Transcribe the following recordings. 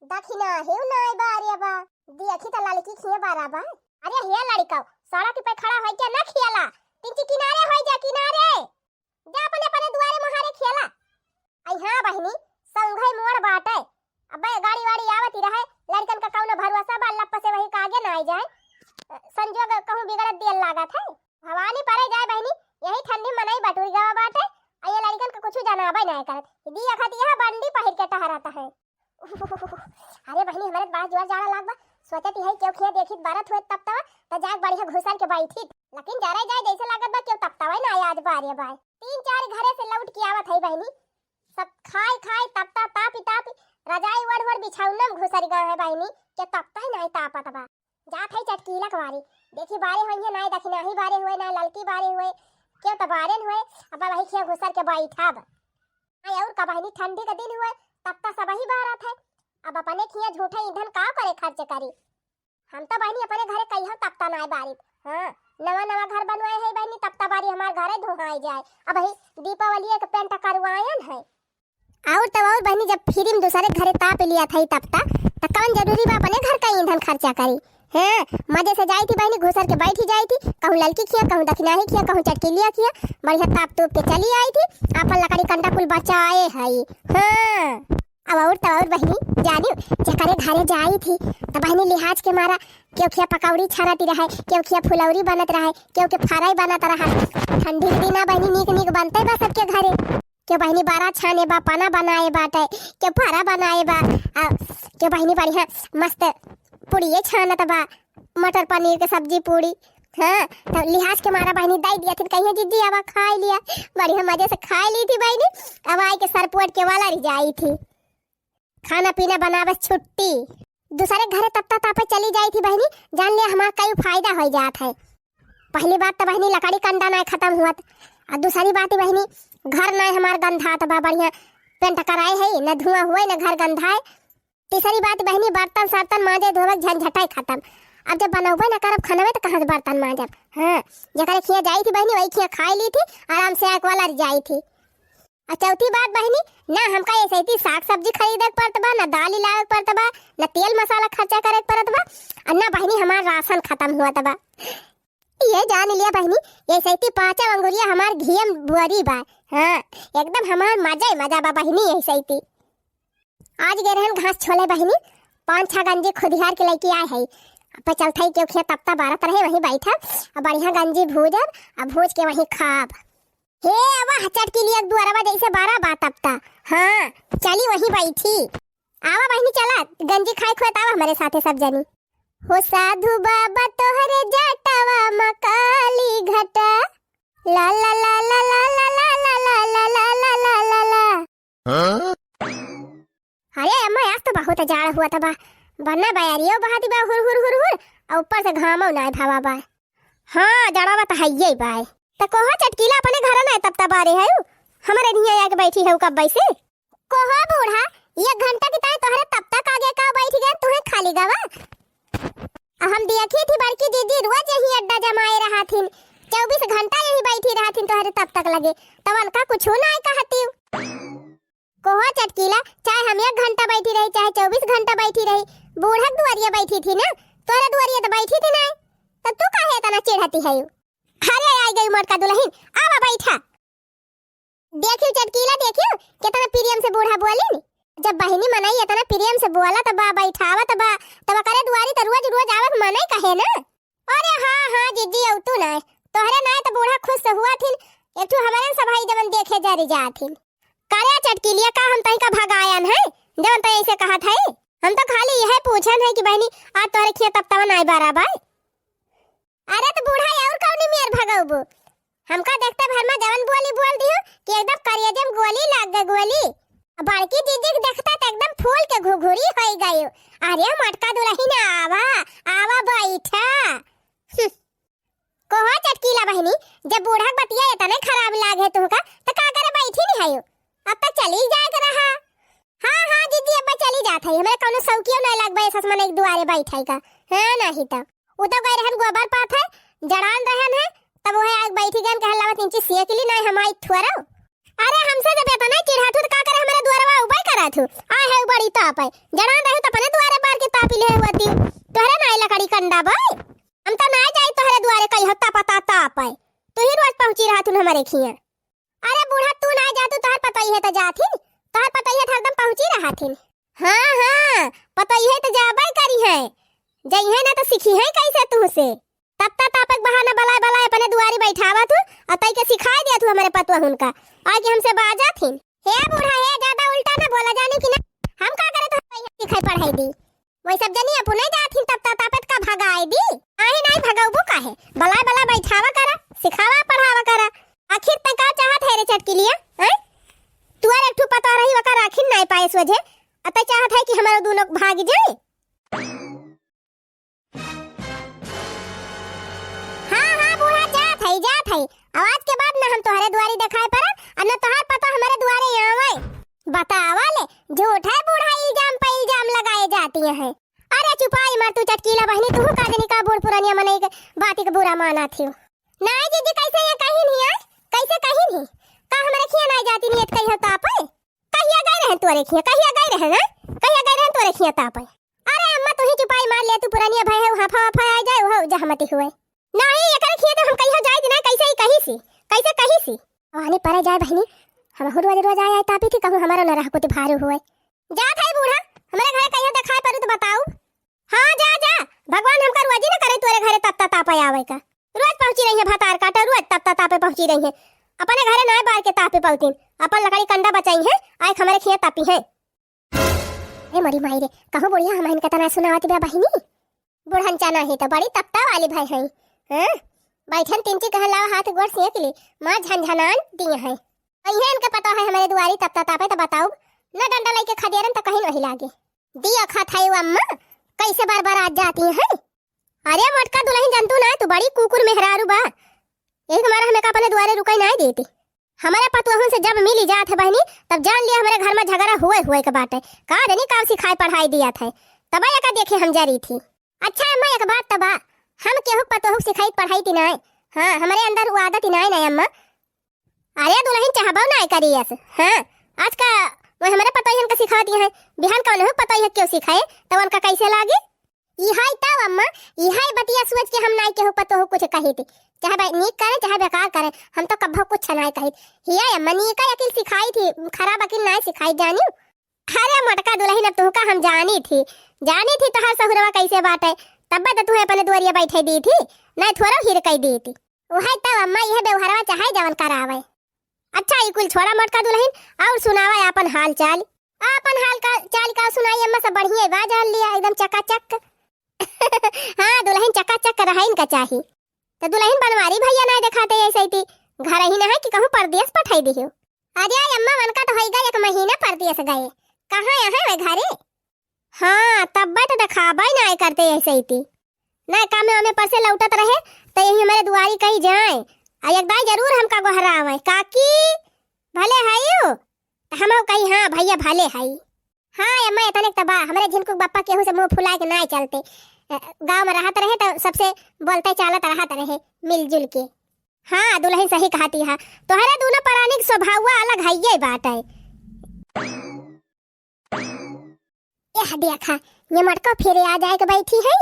दखिना हेउ नाय बारे बा देखी त लड़की खिए बाराबा। अरे हे लड़का सड़क पे खड़ा होई के ना खियाला, तिनची किनारे होई जा, किनारे जा अपने अपने दुआरे मुहारे खियाला। आई हां बहिनी संघई मोड़ बाटे, अबे गाड़ी वाड़ी आवती रहे, लड़कन का कौनो भरोसा बा, लप से वही कागे ना आई जाए, संजोग कहूं बिगड़त दिल लागत है। भवानी परे जाए बहिनी, यही ठंडी मनई बटुरी गवा बाटे, आये लड़कन का कुछ जनाबे ना करत, दी अखत यह बंडी पहिर के टहराता है। अरे बहनी हमारे बड़ा जोर जाड़ा लाग बा, सोचती है क्यों खिया देखित बारत होए तब तवा त जाग बढ़िया घुसल के बैठी, लेकिन जरे जाए जैसे लागत बा क्यों तब तवा ना आज बारे बाय। तीन चार घरे से लौट के आवत है बहनी, सब खाए खाए तपता तापी तापी रजाई वड़ वड़ बिछाउनम घुसर गए है बहनी के तपता ही नहीं तापत बा। जात है चटकीला कवारी देखी बारे होई ना दखना ही बारे हुए ना ललकी बारे हुए क्यों त बारे हुए, अब वही खिया घुसर के बैठा बा। आई और का बहनी ठंडी का दिन हुए तब तक सब ही बारात है, अब अपने खिया झूठे ईंधन का करे खर्च करी। हम तो बहनी अपने घरे कहियो तपता ना बारी, हां नवा नवा घर बनवाए है बहनी तपता बारी हमार घरे धोहाई जाए। अब ही दीपावली एक पेंट करवायन है और तब और बहनी जब फिर में दूसरे घरे ताप लिया था तपता त कौन जरूरी बा अपने घर का ईंधन खर्चा करी। हैं मजे से जाई थी बहनी घुसर के बैठी जाई थी, कहूं ललकी खिया कहूं दखनाही खिया कहूं चटकिलिया खिया, बढ़िया ताप तूप के चली आई थी, आपन लकड़ी कंटा कुल बचाए हई। हां अब और बहनी जानी जकरे घरे जाई थी त बहनी लिहाज के मारा क्यों खिया पकौड़ी छानती रहे, क्यों खिया फुलौरी बनत रहे, क्यों के फ्राई बनत रहे। ठंडी के दिन बहनी नीक नीक बनते बा सबके घरे, क्यों बहनी बारा छाने बा, पाना बनाए बाटे, क्यों फारा बनाए बा, क्यों बहनी बढ़िया मस्त पूड़िए छानत बा, मटर पनीर के सब्जी पूड़ी। हाँ तो लिहाज के मारा बहनी दई दिया थी, कहीं जिद्दी आवा खा लिया, बढ़िया मजे से खा ली थी बहनी। अब आई के सरपोट के वाला रिजाई थी, खाना पीना बनावे छुट्टी, दूसरे घरे तपता तापे चली जाई थी बहनी, जान लिया हमारा कई फायदा हो जात है। पहली बात तो बहनी लकड़ी कंडा ना खत्म हुआ, और दूसरी बात बहनी घर ना हमार गंधात बा, बढ़िया पेंट कराए है न धुआं हुए न घर गंधाए। तीसरी बात बहनी बर्तन सर्तन मांजे धोवक झंझटाई खत्म, अब जब बनौबे न करब खानवे तो कहां से बर्तन मांजब। हां जकरे खिया जाई थी बहनी वही खिया खा ली थी, आराम से एक वाला जाई थी। और चौथी बात बहनी ना हमका ऐसे ही साग सब्जी खरीदे पड़त बा, ना दाल लावे पड़त बा, ना तेल मसाला खर्चा करे पड़त बा, और ना बहनी हमार राशन खत्म हुआ बा। ये जान लिया बहनी ये सही पांचा अंगुरिया हमार घियम बुआरी बा। हां एकदम हमार मजा ही मजा बा बहनी ये सही। आज गए रहन घास छोले बहनी, 5-6 गंजी खुदिहार के लेके आए है, पे चलता ही क्यों खिया तपता बारत रहे वहीं बैठा, अब बढ़िया गंजी भूजब, अब भूज के वहीं खाब। हे आवा हचट के लिए दुआरवा जैसे 12 बात तपता। हां चली वहीं बैठी, आवा बहनी चला गंजी खाए खुत आवा हमारे साथे सब जनी। हो साधु बाबा तोहरे जटावा मकाली घटा, ला ला ला ला ला ला ला ला ला ला ला ला ला। अरे अम्मा आज तो बहुत जाड़ हुआ था बा, वरना बयारियो बहाती बा हुर हुर हुर हुर, और ऊपर से घामो ना भावा बा। हां जड़ावा तो है ही बा, तो कोहा चटकीला अपने घर ना तब तब आ रहे है, हमारे निया आके बैठी है कब बैसे कोहा बूढ़ा 1 घंटा की ताई तोहरे तब तक आगे का बैठ गए तुहे खाली गवा। हम देखी थी बड़की दीदी रोज यही अड्डा जमाए रहा थी, 24 घंटा यही बैठी रहा थी तोहरे तब तक लगे, तब उनका कुछ ना कहती कोहा चटकीला, चाहे हम 1 घंटा बैठी रही चाहे 24 घंटा बैठी रही, बूढ़ा दुआरिया बैठी थी ना, तोरे दुआरिया तो बैठी थी ना, तो तू काहे इतना चिढ़ती है। अरे आई गई मोटका दुल्हन आवा बैठा, देखियो चटकीला देखियो कितना प्रियम से बूढ़ा बोली, जब बहनी मनाई इतना प्रियम से बोला तब बैठावा तब करे दुआरी तो रोज रोज आवत मनाई कहे ना। अरे अरे हाँ हाँ जीजी औ तू ना तोहरे ना तो बूढ़ा खुश से हुआ थिन एक ठो हमारे सभाई जवन देखे जारी जाथिन करे चटकी लिया का हम तई का भगायन है जवन तई ऐसे कहा था हम तो खाली यह पूछन है कि बहनी आज तोहरे खिया तब तवन आई बारा भाई। अरे तो बूढ़ा और कौन मेर भगाऊबो हमका देखते भर में जवन बोली बोल दियो कि एकदम करियजम गोली लाग गई गोली बड़की दीदी के देखता तो एकदम फूल के घुघुरी हो गई। अरे मटका दुल्ही ना आवा आवा बैठा कोहो चटकीला बहनी जब बूढ़ा बतिया इतना खराब लागे तुमका तो का करे बैठी नहीं आयो अब तक चली जाए रहा। हाँ हाँ दीदी अब चली जात है हमारे कोनो सौकियो नहीं लग बे ससमन एक दुआरे बैठाई का है नहीं तो उ तो गए रहन गोबर पात है जड़ान रहन है तब वो आग बैठी गन कहला मत इंची सेकली नहीं हमाई थुरा। अरे हमसे जब इतना चिढ़ातू तो का करे हमारे दुआरवा उबाई कराथू आ है बड़ी ताप है जड़ान रहे तो अपने दुआरे बार के तापी ले होती तोहरे नहीं लकड़ी कंडा भाई हम तो ना जाई तोहरे दुआरे कई हत्ता पता ताप है तू ही रोज पहुंची रहा तू हमारे खिया। अरे बूढ़ा तू ना जा तू तोहर पता ही है तो जाथिन तोहर पता ही है हरदम पहुंची रहा थिन। हां हां पता ही है तो जाबे करी है जई है ना तो सीखी है कैसे तू से तब तक तापक बहाना बलाए बलाए अपने दुआरी बैठावा तू अतई के सिखाई दिया तू हमारे पतवा हुनका आगे हमसे बाजा थिन। हे बूढ़ा हे ज्यादा उल्टा ना बोला जाने की ना हम का करे तो सिखाई पढ़ाई दी वही सब जनी अपन नहीं जाथिन तब तक तापत का भगाई दी आही नहीं भगाऊबू काहे बलाए बला बैठावा करा सिखावा पढ़ावा करा आखिर तक का चाहत है रे चटकी लिया हैं तू और एक ठू पता रही वकर आखिर नहीं पाए सोझे अतई चाहत है कि हमारे दोनों भाग जाए। जात है आवाज के बाद ना हम तोहरे दुआरी दिखाए पर और न तोहर पता हमारे दुआरे आवे बतावा ले झूठ है बूढ़ा इल्जाम पे इल्जाम लगाए जाती है। अरे चुपाई मार तू चटकीला बहनी तू का जनी का बूढ़ पुरानिया मने बात के बुरा माना थी नहीं दीदी कैसे ये कहीं नहीं है कैसे कहीं नहीं का हमारे खिया नहीं जाती नहीं कहीं ताप है कहिया गए रहे तोरे खिया कहिया गए रहे ना कहिया गए रहे तोरे खिया ताप है। अरे अम्मा तू ही चुपाई मार ले तू पुरानिया भाई है हाफा हाफा आ जाए वो जहमती हुए नहीं एकरे खिया तो हम कहियो जाए ना कैसे ही कहीं सी कैसे कहीं सी वानी पर जाए बहनी हम रोज रोज आए तापी थी कहूं हमारा न रह को भारू हुए जा थाई बूढ़ा हमारे घर कहियो दिखाए पर तो बताओ। हां जा जा भगवान हमका रोज ही ना करे तोरे घरे तब ताप आवे का रोज पहुंची रही है भतार काटा रोज तब तापे पहुंची रही है अपने घरे ना बार के तापे पहुंचीन अपन लकड़ी कंडा बचाई है आए हमारे खिया तापी है। ए मरी माई रे कहूं बुढ़िया हमहन का तना सुनावत बे बहनी बुढ़न चाना है तो बड़ी तपता वाली भाई है हैं बैठन तिनची कह लावा हाथ गोड़ सेक ली मां झनझनान दिए है अइहे इनके पता है हमारे दुआरी तपता तापे तो बताओ ना डंडा लेके खदेरन तो कहीं नहीं लागे दिया खात है अम्मा कैसे बार बार आ जाती है। अरे मटका दुल्हन जंतु ना तू बड़ी कुकुर मेहरारू बा एक हमारा हमें का अपने दुआरे रुकाई नहीं देती हमारे पतुहन से जब मिली जात है बहनी तब जान लिया हमारे घर में झगड़ा हुए हुए के बात है का नहीं काम सिखाई पढ़ाई दिया था तब का देखे हम जा रही थी। अच्छा अम्मा एक बात तबा हम केहू पतोहू सिखाई पढ़ाई ती नहीं हां हमारे अंदर वो आदत ही नहीं अम्मा। अरे दुल्हन चाहबो नहीं करी ऐसे हां आज का वो हमारे पतोहन का सिखा दिया है बिहान कौन हो पता है क्यों सिखाए तब उनका कैसे लागे इहाई तब अम्मा इहाई बतिया सोच के हम नहीं केहू पतोहू कुछ कही थी चाहे नीक करे चाहे बेकार करे हम तो कभी कुछ नहीं कही हिया अम्मा नीक अकिल सिखाई थी खराब अकिल नहीं सिखाई जानी। अरे मटका दुल्हन अब तू का हम जानी थी तो हर सहुरवा कैसे बात है तब तो तू अपने दुआरिया बैठे दी थी नहीं थोड़ा हिर कई दी थी वही तब अम्मा यह व्यवहारवा चाहे जवन करावे। अच्छा ये कुल छोड़ा मटका दुल्हन और सुनावा अपन हाल चाल का सुनाई अम्मा सब बढ़िया बात जान लिया एकदम चकाचक हां दुल्हन चकाचक रहइन का चाही तो दुल्हन बनवारी भैया नहीं दिखाते ऐसे ही घर ही ना है कि कहूं परदेश पठाई दी हो। अरे अम्मा मन का तो होइगा एक महीना परदेश गए कहां यहाँ वे घरे हां तब तो दिखाबा नहीं करते ऐसे ही ना काम में पर से लौटत रहे तो यही हमारे दुआरी कहीं जाए आ एक बार जरूर हमका गोहरा आवे काकी भले हाइयो हम कहीं हां भैया भले हाई हां अम्मा इतने तबा हमारे जिनको बापा केहू से मुंह फुला के नहीं चलते गांव में रहत रहे तो सबसे बोलते चालत रहत रहे मिलजुल के। हाँ दुल्हन सही कहती है तोहरे दोनों प्राणी स्वभाव अलग है ये बात है। यह देखा ये मटका फिर आ जाए के बैठी है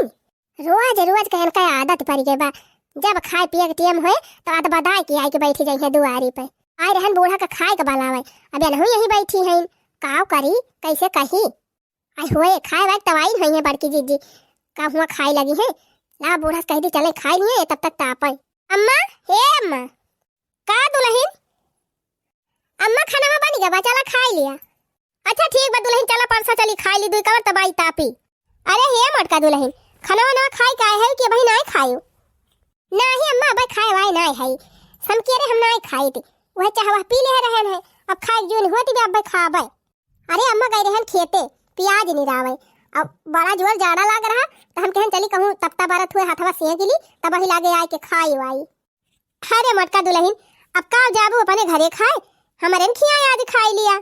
रोज रोज कहन का आदत पड़ गई बा जब खाए पिए के टाइम होए तो आद बधाई के आई के बैठी जाई है दुआरी पे आए रहन बूढ़ा का खाए के बलावे अब नहीं यही बैठी है काव करी कैसे कही आई होए खाए वाक तवाई नहीं है बड़की जीजी का हुआ खाए लगी है ला बूढ़ा कह दी चले खाई नहीं तब तक तापे। अम्मा हे अम्मा का दुल्हन अम्मा खाना में बन गया बा चला खाई लिया। अच्छा ठीक बा दुल्हन चला परसा चली खाई ली दुई कवर तबाई तापी। अरे हे मटका दुल्हन खाना ना खाई का है कि भाई नहीं खायो। नहीं अम्मा भाई खाए वाई नहीं है सम के रे हम नहीं खाई थी वह चाहवा पी ले रहन है अब खाए जून होती भी अब भाई खाबे। अरे अम्मा गई रहन खेते प्याज नहीं रावे अब बड़ा जोर जाड़ा लग रहा तो हम कहन चली कहूं तपता बारत हुए हाथवा सेक ली तब ही लागे आए के खाई वाई। अरे मटका दुल्हन अब का जाबू अपने घरे खाए हमारे खिया आज खाई लिया।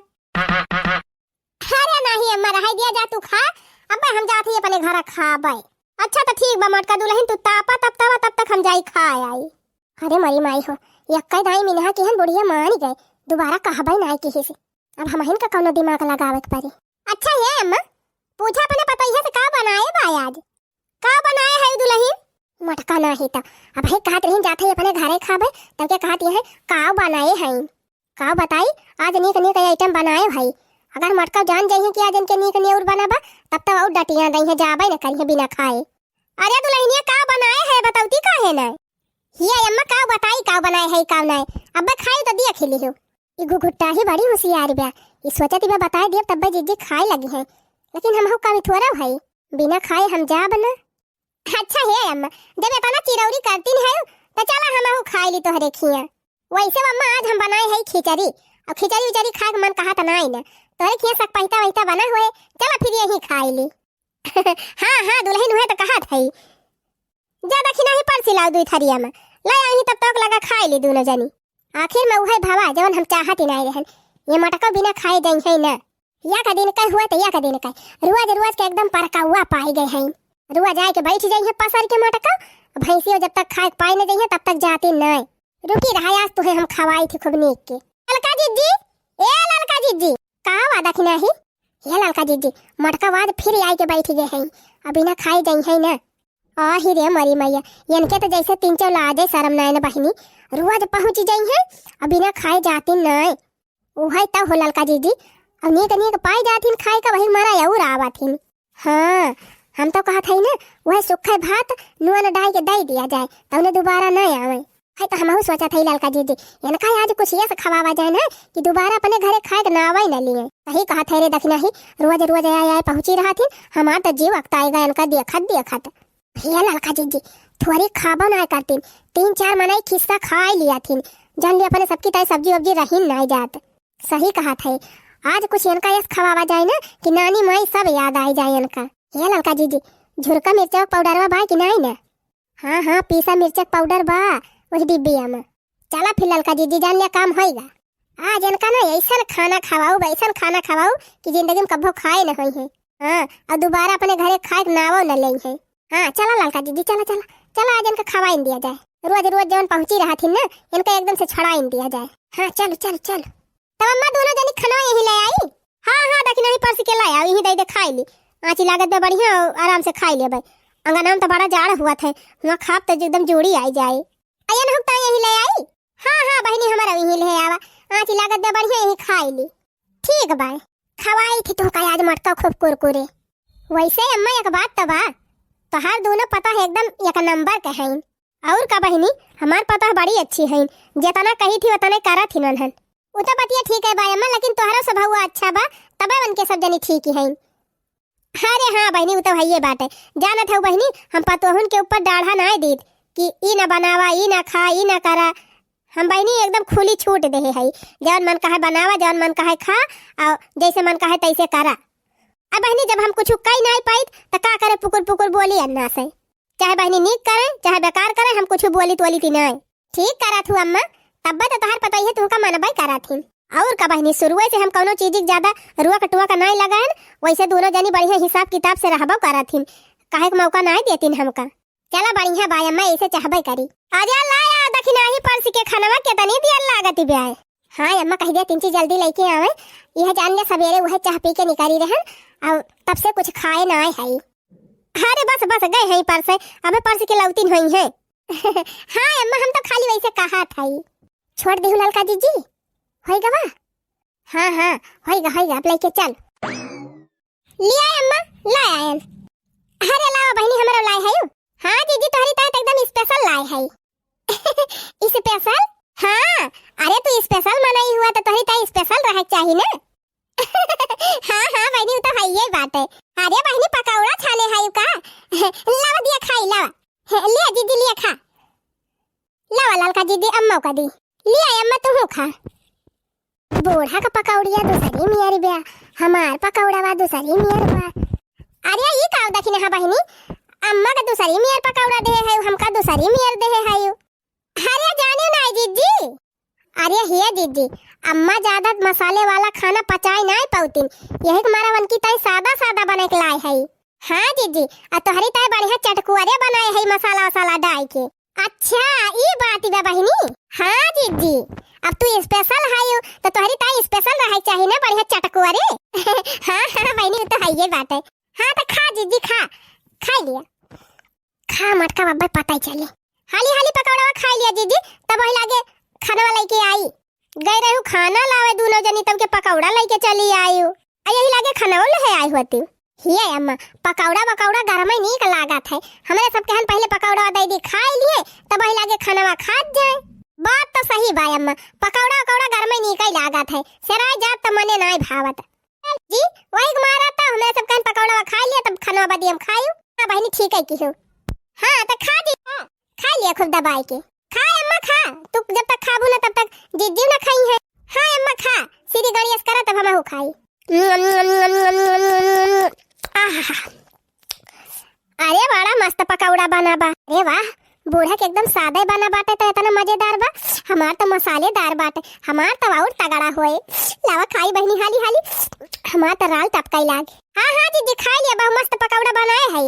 अरे नहीं अम्मा रह दिया जा तू खा अब हम जाते अपने घर खाबे। अच्छा तो ठीक बा मटका दुल्हन तू तापा तब तक हम जाई खाए आई। अरे मरी माई हो यक्का दाई मिनहा के हन बुढ़िया मान गए दोबारा कहबे नहीं किसी से अब हमहिन का कौनो दिमाग लगावे के पड़ी। अच्छा है अम्मा पूछा अपने पतैया से का बनाए बा आज का बनाए है दुल्हन मटका नहीं तो अब है कहत रही जाते अपने घरे खाबे तब के कहत है का बनाए हैं का बताई आज नीक नीक आइटम बनाए भाई। अगर मटका जान जाइए कि आज इनके नीक न्यूर बनाबा तब तो और डटियां दई है जाबे न करिए बिना खाए। अरे दुल्हनिया का बनाए है बताउती का है ना हिया अम्मा का बताई का बनाए है का नहीं अब खाई तो दिया खिली हो ई घुघुट्टा ही बड़ी होशियार बा ई सोचती बा बताए दिए तब जिज्जी खाए लगी है लेकिन हम का भी थोड़ा भाई बिना खाए हम जा बना। अच्छा है अम्मा जब इतना चिरौरी करती है तो चला हम खाई ली तोहरे खिया वैसे अम्मा आज हम बनाए है खिचड़ी और खिचड़ी उचड़ी खाए के मन कहा तो नहीं ना तोरे खिया सक पहिता वहिता बना हुए चला फिर यही खाई ली। हाँ हाँ दुल्हन हुए तो कहा था ज्यादा खिना ही पर सिलाओ दुई थरिया में ला यही तब तक लगा खाई ली दोनों जनी। आखिर में वही भावा जवन हम चाहत ही नहीं रहन ये मटका बिना खाए गई है ना या का दिन का हुआ तो या का दिन का रुआज रुआज के एकदम परका हुआ पाई गए हैं रुआ जाए के बैठ जाइए पसर के मटका भैंसियों जब तक खाए पाई नहीं जाइए तब तक जाती नहीं रुकी रहा आज तो हम खवाई थी खूब नीक के। ललका जीजी ए ललका जीजी का वादा खिना ही ये ललका जीजी मटका बाद फिर आई के बैठ गए हैं अभी ना खाई गई है ना आही रे मरी मैया इनके तो जैसे तीन चौ लाजे शर्म नहीं बहिनी रोज पहुंच गई है अभी ना खाए जाती नहीं वही तब हो ललका जीजी अब नीक नीक पाई जाती खाए का वही मारा और आवाथीन। हाँ हम तो कहा था ना वह सूखे भात नुआ डाल के दे दिया जाए तो उन्हें दोबारा नहीं आवे है तो हम सोचा था ललका जीजी इनका आज कुछ ये से खवावा जाए ना कि दोबारा अपने घरे खाए के ना आवे न लिए सही कहा था रे दखना ही रोज रोज आए पहुंची रहा थी हमार तो जीव अक्ताएगा इनका देखत भैया ललका जीजी थोड़ी खाबा ना करती 3-4 मनाई खिस्सा खा लिया थी जान लिया अपने सबकी तरह सब्जी वब्जी रही नहीं जात। सही कहा था आज कुछ इनका यस खवावा जाए ना कि नानी माई सब याद आई जाए इनका। ये ललका जीजी झुरका मिर्चा पाउडर बा कि नहीं ना हाँ हाँ पीसा मिर्चा पाउडर बा वही डिब्बिया में चला फिर ललका जीजी जान लिया काम होएगा आज इनका ना ऐसा खाना खवाऊ वैसा खाना खवाऊ कि जिंदगी में कभी खाए न हुई है। हाँ और दोबारा अपने घरे खाए नावो न ले है। हाँ चला ललका दीदी चला चला चला आज इनका खवाइन दिया जाए रोज रोज जवन पहुंची रहा थी ना इनका एकदम से छड़ाइन दिया जाए। हाँ चलो चलो चलो तब अम्मा दोनों जनी खाना यही ले आई। हाँ हाँ दखना ही परस के लाया यही दे दे खाई ली आँची लागत में बढ़िया आराम से खाई ले भाई अंगना में तो बड़ा जाड़ हुआ था वहाँ खाप तो एकदम जोड़ी आई जाए अयन हम तो यही ले आई। हाँ हाँ बहनी हमारा यही ले आवा आँची लागत में बढ़िया यही खाई ली ठीक बाय खवाई थी तो आज मटका खूब कुरकुरे वैसे अम्मा एक बात तो बा तो हर दोनों पता है एकदम एक नंबर के हैं और का बहनी हमार पता बड़ी अच्छी है जितना कही थी उतना करा थी नन वो तो बतिया ठीक है बायम्मा लेकिन तोहरा स्वभाव अच्छा बा तबे बन के सब जनी ठीक है। अरे हाँ बहनी वो तो है ये बात है जानत है बहनी हम पतोहन के ऊपर डाढ़ा ना दी कि ई ना बनावा ई ना खा ई ना करा हम बहनी एकदम खुली छूट दे है जौन मन कहे बनावा जौन मन कहे खा और जैसे मन कहे तैसे करा। अब बहनी जब हम कुछ कही नहीं पाई तो का करे पुकुर पुकुर बोली अन्ना से चाहे बहनी नीक करे चाहे बेकार करे हम कुछ बोली तोली थी नहीं ठीक करा थू अम्मा तब तो तोहर पता ही तू का मनबाई करा थी और का बहनी शुरुए से हम कोनो चीज ज्यादा रुआ कटुआ का नहीं लगाए वैसे दोनों जनी बढ़िया हिसाब किताब से रहबो करा थी काहे के मौका नहीं देती हमका चला बढ़िया बाय अम्मा ऐसे चाहबे करी आजा लाया दखिना ही परसी के खानवा के तनी दिया लागती ब्याह। हाँ अम्मा कह दिया 3 चीज जल्दी लेके आवे यह जान ले सवेरे वह चाह पी के निकली रहन और तब से कुछ खाए ना है। अरे बस बस गए हैं परस अबे परस के लौतीन हुई है। हाँ अम्मा हम तो खाली वैसे कहा था छोड़ दी ललका जीजी होएगा बा। हाँ हाँ होएगा होएगा आप लेके चल लिया अम्मा लाया। अरे लाओ बहनी हमारा लाए है। हाँ जीजी लाए है। स्पेशल? हाँ, अरे तू स्पेशल मनाई हुआ तो तोहरी ताई स्पेशल रहे चाहिए ना। हाँ हाँ बहनी, तो है ये बात है। अरे बहनी पकौड़ा छाने है का? लावा दिया खाई लावा। ले दीदी लिया खा। लावा लाल का दीदी अम्मा का दी। लिया अम्मा तू हो खा। बूढ़ा का पकौड़िया दूसरी मियारी बे, हमार पकौड़ा वा दूसरी मियार बा। अरे ये का दखिन हा बहनी, अम्मा का दूसरी मियार पकौड़ा दे है, हमका दूसरी मियार दे है। अरे जाने ना दीदी। अरे हिया दीदी, अम्मा ज्यादा मसाले वाला खाना पचाए नहीं पाउतीन, यही हमारा वन की ताई सादा सादा बने के लाए है। हाँ दीदी, आ तोहरी ताई बढ़िया चटकुरे बनाए है मसाला वसाला डाल के। अच्छा ये बात है बहनी। हाँ दीदी, अब तू स्पेशल है तो तोहरी ताई स्पेशल रहे चाहिए ना, बढ़िया चटकुरे। हाँ हाँ बहनी, तो है ये बात है। हाँ तो खा दीदी खा। खा लिया खा मटका बाबा पता ही चले। हाली हाली पकौड़ा खा लिया दीदी, तब वही लागे खाना वाला के आई गए रहू खाना लावे दोनों जनी, तब के पकौड़ा लेके चली आयु। यही लागे खाना वाला है आई होती। हिया अम्मा पकौड़ा गरम ही नहीं लागत है, हमारे सब कहन पहले पकौड़ा दे दी खा लिए, तब वही लागे खाना खा जाए। बात तो सही बा अम्मा, पकौड़ा गरम ही नहीं लागत है, सराय जात तो मने नहीं भावत जी। वही मारा था हमें सब कहन पकौड़ा खा लिया, तब खाना बदी हम खायू। हां बहनी ठीक है की हो। हां तो खा दी, खा लिया खूब दबाई के। खा अम्मा खा, तू जब तक खाबू ना तब तक जिद्दी ना खाई है। हां अम्मा खा, सीधी गणियस करा तब हम खाई। अरे बड़ा मस्त पकौड़ा बना बा। अरे वाह, बूढ़ा के एकदम सादा बना बाटे तो इतना मजेदार बा। हमार तो मसालेदार बाटे, हमार तो और तगड़ा होए। लावा खाई बहनी हाली हाली, हमार तो राल टपकाई लाग। हाँ हाँ दीदी खा लिया, बहुत मस्त पकौड़ा बनाए है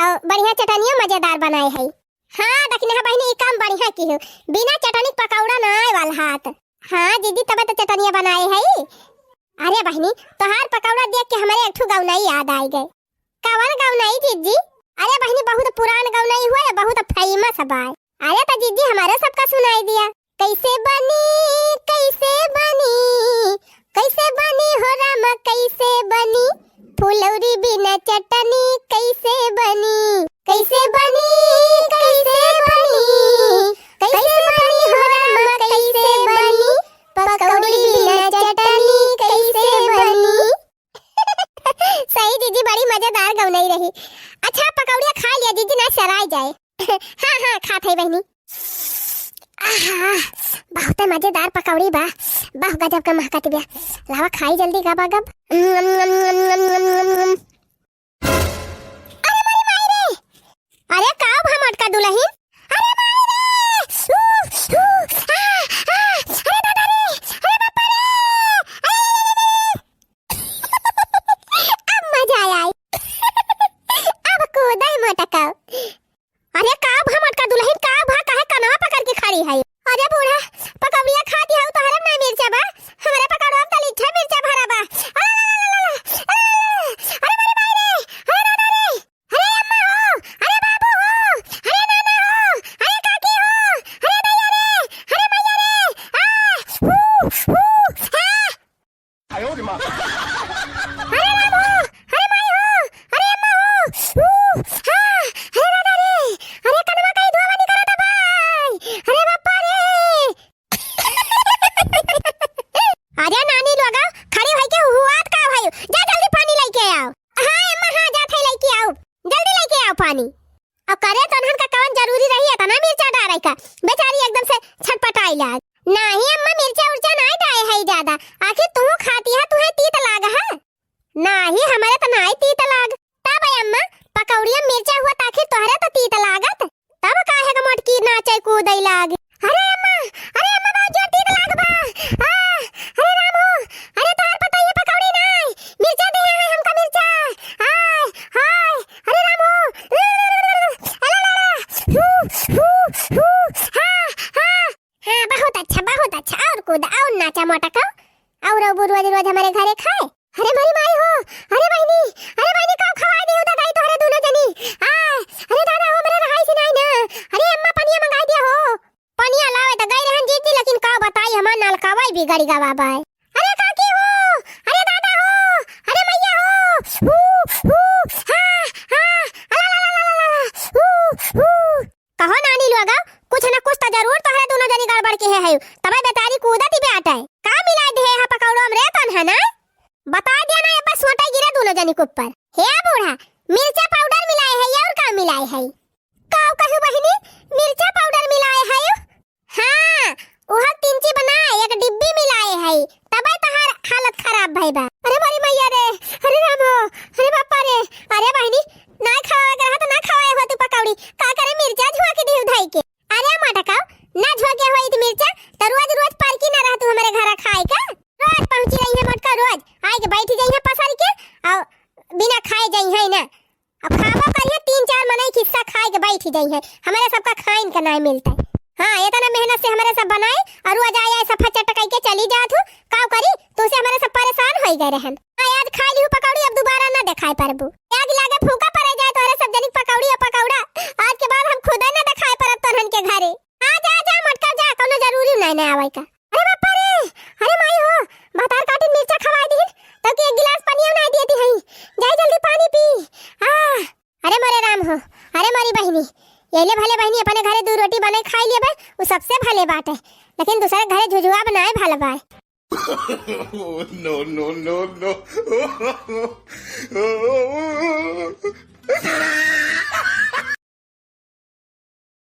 और बढ़िया चटनिया मजेदार बनाए है। हाँ दखिन हा बहनी, ये काम बढ़िया की हो, बिना चटनी पकौड़ा ना आए वाला हाथ। हाँ दीदी तब तो चटनिया बनाए है। अरे बहनी तोहार पकौड़ा देख के हमारे एक ठो गौनाई याद आई गए। कवन गौनाई दीदी? अरे बहनी बहुत पुरान गौनाई हुआ है, बहुत फेमस बा। अरे तो दीदी हमारे सबका सुनाई दिया। कैसे बनी हो राम, कैसे बनी फुलौरी बिना चटनी, कैसे बनी हो राम, कैसे बनी पकौड़ी बिना चटनी, कैसे बनी। सही दीदी, बड़ी मजेदार गौनाई रही। अच्छा पकौड़िया खा लिया दीदी ना सराय जाए। हाँ हाँ खात है बहनी। बहुत मजेदार पकौड़ी बा, बहुत गजब का महकत बा। लावा खाई जल्दी गबा गब। अरे मारी मायरे, अरे का भा मटका दुलहिन। अरे मायरे, अरे दादा रे, अरे बापा रे, अब मजा आया। अब कूदाई मटका। अरे का भा मटका दुलहिन, का भा काहे कनवा पकड़ के खड़ी है। अरे बूढ़ा पकौड़िया खाती है तो हरम ना मिर्चा बा, हमारे पकौड़ा में लीठा मिर्चा भरा बा। अरे मेरे भाई रे, अरे दादा रे, अरे अम्मा हो, अरे बाबू हो, अरे नाना हो, अरे काकी हो, अरे भैया रे, अरे मैया रे, आयो रे मां। अरे बाबू, अरे माई हो, अरे अम्मा हो, अरे दादा रे, अरे कनवा कई दुआ बनी करत भाई, अरे बापा रे। अरे नानी लोग खड़ी होई के हुआत का भाई, जा जल्दी पानी लेके आओ। हां अम्मा हां जा थे लेके आओ, जल्दी लेके आओ पानी। अब करे तनहन का कौन जरूरी रही है तना मिर्चा डाले का, बेचारी एकदम से छटपटाई लाग। नहीं अम्मा मिर्चा उर्चा नहीं डाले है ज्यादा, आखिर तू खाती है तुहे तीत लाग है। नहीं हमारे तो नहीं तीत लाग। तब अम्मा पकौड़िया मिर्चा हुआ ताखिर तोहरे तो तीत लागत, तब काहे का मटकी नाचे कूदई लाग। अरे अम्मा बहुत जोर तीत लाग बा। अरे रामू, अरे तोहर पता ये पकौड़ी नहीं मिर्चा दे है हमका मिर्चा। हाय हाय, अरे रामू, हाँ बहुत अच्छा और कूदा और नाचा मोटका और रोज हमारे घरे खाए। अरे मेरी माई हो, अरे बहनी कब खवाई दी उता दाई तोहरे दोनों जनी। अरे दादा हो मेरे रहाई से नहीं ना। अरे अम्मा पनिया मंगाई दिया हो, पनिया लावे तो गई रहन जीती, लेकिन का बताई हमार नलकावाई बिगड़ी गवा बाय। अरे काकी हो, अरे दादा हो, अरे मैया हो, कहो नानी लोग है तब बेतारी कूदत ही बेटा है का मिलाए दे है पकौड़ो में रे तन है ना बता दिया ना ये बस सोटा गिरा दोनों जनी के ऊपर हे बूढ़ा मिर्चा पाउडर मिलाए है और का मिलाए है का कहू बहिनी मिर्चा पाउडर मिलाए है हां ओह तिनची बनाए एक डिब्बी मिलाए है तब तहार हालत खराब भई बा अरे मारी मैया रे अरे राम हो अरे बापा रे अरे बहिनी ना खावा कर तो ना खावाए हो तू पकौड़ी का करे मिर्चा झुआ के दी उधाई के अरे मटका ना झुआ के होई त मिर्चा त रोज रोज पार की ना रह तू हमारे घर खाए का रोज पहुंची रही है मटका रोज आए के बैठी जाई है पसारी के और बिना खाए जाई है ना अब खावा करिए 3-4 मने खिस्सा खाए के बैठी जाई है हमारे सबका खाइन का नहीं मिलता है हां इतना मेहनत से हमारे सब बनाए और रोज आया सफा चटकाई के चली जात हूं का करी तो से हमारे सब परेशान हो गए रहन आज खा ली पकौड़ी अब दोबारा ना दिखाई परबू आग लागे फूका पड़े जाए तो सब जनी पकौड़ी और पकौड़ा आज के बाद हम खुद ना दिखाई परत तोहन के घरे आ जा मटका जा कोनो जरूरी नहीं ना आवे का अरे बापा रे अरे माई हो बतार काटी मिर्चा खवा दी तब के एक गिलास पानी ना देती हई जाई जल्दी पानी पी अरे मरे राम हो अरे मारी बहिनी येले भले बहिनी अपने घरे 2 रोटी बने खाई लिए बे वो सबसे भले बात है लेकिन दूसरे घरे झुझुआ बनाए भले बाय no.